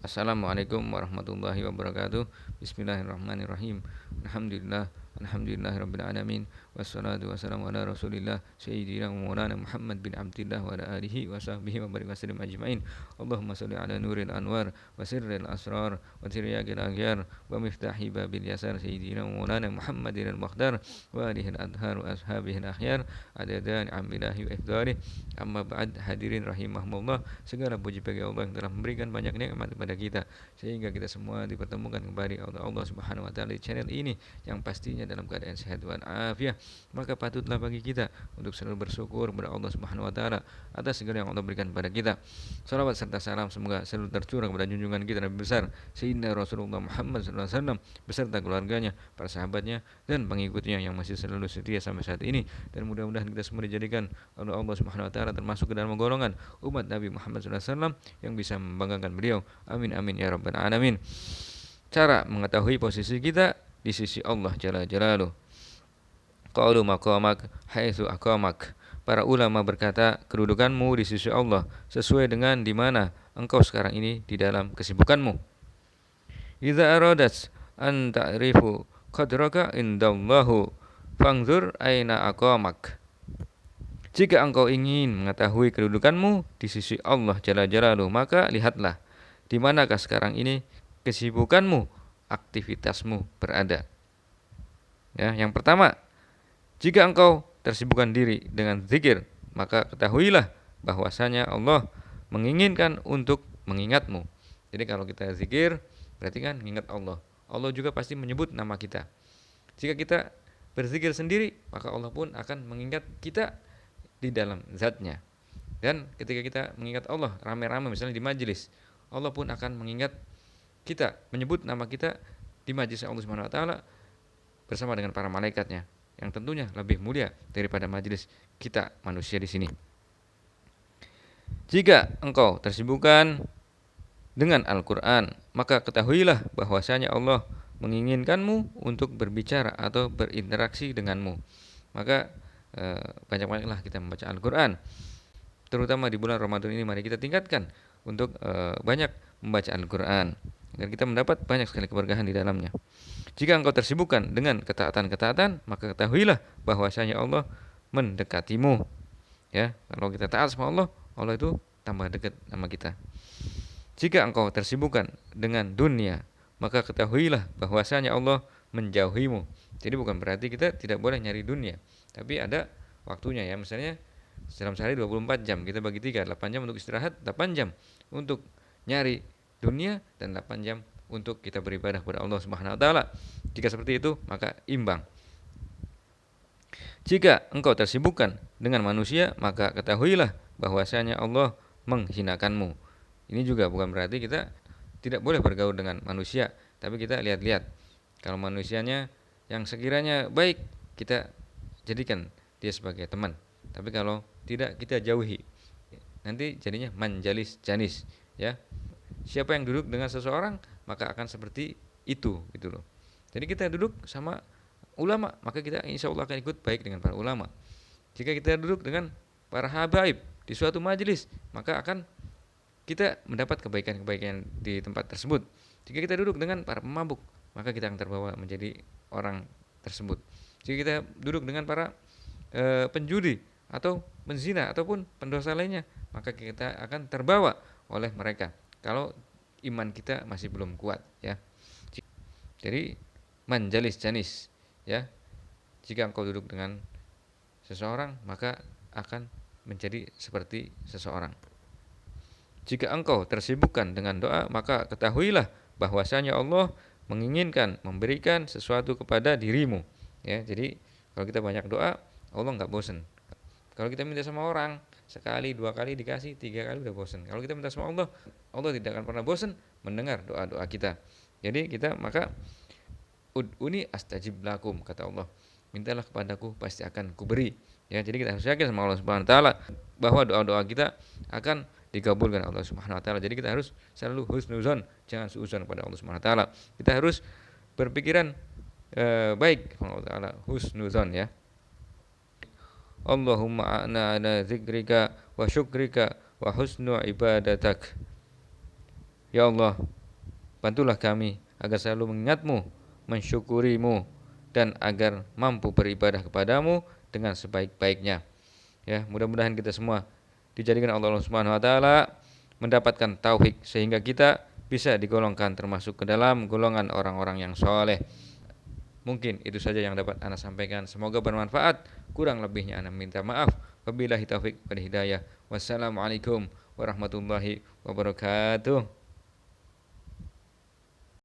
Assalamualaikum warahmatullahi wabarakatuh. Bismillahirrahmanirrahim. Alhamdulillahirabbil alamin. Wassalatu wassalamu ala Rasulillah sayyidina wa maulana Muhammad bin Abdillah wa ala alihi wa sahbihi wa barik wasallim ajmain. Allahumma shalli ala nuril anwar wa sirril asrar wa tiryaqil aghyar wa miftahi babil yasar sayyidina wa maulana Muhammadin al-Mukhtar wa alihi al-adhar wa ashabihi al-akhyar adada ni'amillahi wa ifdharih. Amma ba'd, hadirin rahimahumullah. Segala puji bagi Allah yang telah memberikan banyak nikmat kepada kita sehingga kita semua dipertemukan kembali oleh Allah Subhanahu wa taala di channel ini yang pastinya dalam keadaan sehat dan afiat. Maka patutlah bagi kita untuk selalu bersyukur kepada Allah Subhanahu wa taala atas segala yang Allah berikan kepada kita. Salawat serta salam semoga selalu tercurah kepada junjungan kita Nabi besar Sayyidina Rasulullah Muhammad sallallahu alaihi wasallam beserta keluarganya, para sahabatnya dan pengikutnya yang masih selalu setia sampai saat ini, dan mudah-mudahan kita semua dijadikan oleh Allah Subhanahu wa taala termasuk ke dalam golongan umat Nabi Muhammad sallallahu alaihi wasallam yang bisa membanggakan beliau. Amin amin ya rabbal alamin. Cara mengetahui posisi kita di sisi Allah Jalla Jalaluhu. Qalu maqamak haitsu aqamak. Para ulama berkata, kedudukanmu di sisi Allah sesuai dengan di mana engkau sekarang ini di dalam kesibukanmu. Idza aradat an ta'rifu qadraka indallahu fangzur aina aqamak. Jika engkau ingin mengetahui kedudukanmu di sisi Allah Jalla Jalaluhu, maka lihatlah di manakah sekarang ini kesibukanmu, aktivitasmu berada. Ya, yang pertama, jika engkau tersibukkan diri dengan zikir, maka ketahuilah bahwasanya Allah menginginkan untuk mengingatmu. Jadi kalau kita zikir, berarti kan mengingat Allah. Allah juga pasti menyebut nama kita. Jika kita berzikir sendiri, maka Allah pun akan mengingat kita di dalam zatnya. Dan ketika kita mengingat Allah rame-rame misalnya di majelis, Allah pun akan mengingat kita, menyebut nama kita di majelis Allah Subhanahu wa taala bersama dengan para malaikatnya yang tentunya lebih mulia daripada majelis kita manusia di sini. Jika engkau tersibukkan dengan Al-Qur'an, maka ketahuilah bahwasanya Allah menginginkanmu untuk berbicara atau berinteraksi denganmu. Maka banyak-banyaklah kita membaca Al-Qur'an. Terutama di bulan Ramadan ini mari kita tingkatkan untuk banyak membaca Al-Qur'an agar kita mendapat banyak sekali keberkahan di dalamnya. Jika engkau tersibukkan dengan ketaatan-ketaatan, maka ketahuilah bahwasanya Allah mendekatimu. Ya, kalau kita taat sama Allah, Allah itu tambah dekat sama kita. Jika engkau tersibukkan dengan dunia, maka ketahuilah bahwasanya Allah menjauhimu. Jadi bukan berarti kita tidak boleh nyari dunia, tapi ada waktunya ya. Misalnya dalam sehari 24 jam, kita bagi 3, 8 jam untuk istirahat, 8 jam untuk nyari dunia, dan 8 jam untuk kita beribadah kepada Allah Subhanahu wa taala. Jika seperti itu, maka imbang. Jika engkau tersibukkan dengan manusia, maka ketahuilah bahwasanya Allah menghinakanmu. Ini juga bukan berarti kita tidak boleh bergaul dengan manusia, tapi kita lihat-lihat. Kalau manusianya yang sekiranya baik, kita jadikan dia sebagai teman. Tapi kalau tidak, kita jauhi. Nanti jadinya manjalis janis, ya. Siapa yang duduk dengan seseorang, maka akan seperti itu gitu loh. Jadi kita duduk sama ulama, maka kita insya Allah akan ikut baik dengan para ulama. Jika kita duduk dengan para habaib di suatu majelis, maka akan kita mendapat kebaikan-kebaikan di tempat tersebut. Jika kita duduk dengan para pemabuk, maka kita akan terbawa menjadi orang tersebut. Jika kita duduk dengan para penjudi atau penzina ataupun pendosa lainnya, maka kita akan terbawa oleh mereka kalau iman kita masih belum kuat, ya. Jadi manjalis janis, ya. Jika engkau duduk dengan seseorang, maka akan menjadi seperti seseorang. Jika engkau tersibukkan dengan doa, maka ketahuilah bahwasanya Allah menginginkan memberikan sesuatu kepada dirimu. Ya, jadi kalau kita banyak doa, Allah nggak bosan. Kalau kita minta sama orang sekali, dua kali dikasih, tiga kali udah bosan. Kalau kita minta sama Allah, Allah tidak akan pernah bosan mendengar doa-doa kita. Jadi kita maka ud'uni astajib lakum, kata Allah. Mintalah kepadaku, pasti akan kuberi. Ya, jadi kita harus yakin sama Allah Subhanahu wa taala bahwa doa-doa kita akan dikabulkan Allah Subhanahu wa taala. Jadi kita harus selalu husnuzon, jangan suudzon kepada Allah Subhanahu wa taala. Kita harus berpikiran baik kepada Allah taala, husnuzon, ya. Allahumma a'na ala zikrika wa syukrika wa husnu ibadatak. Ya Allah, bantulah kami agar selalu mengingatmu, mensyukurimu, dan agar mampu beribadah kepadamu dengan sebaik-baiknya. Ya, mudah-mudahan kita semua dijadikan Allah Subhanahu wa taala mendapatkan taufik sehingga kita bisa digolongkan termasuk ke dalam golongan orang-orang yang soleh. Mungkin itu saja yang dapat Ana sampaikan. Semoga bermanfaat. Kurang lebihnya Ana minta maaf. Wabillahi taufik wal hidayah. Wassalamualaikum warahmatullahi wabarakatuh.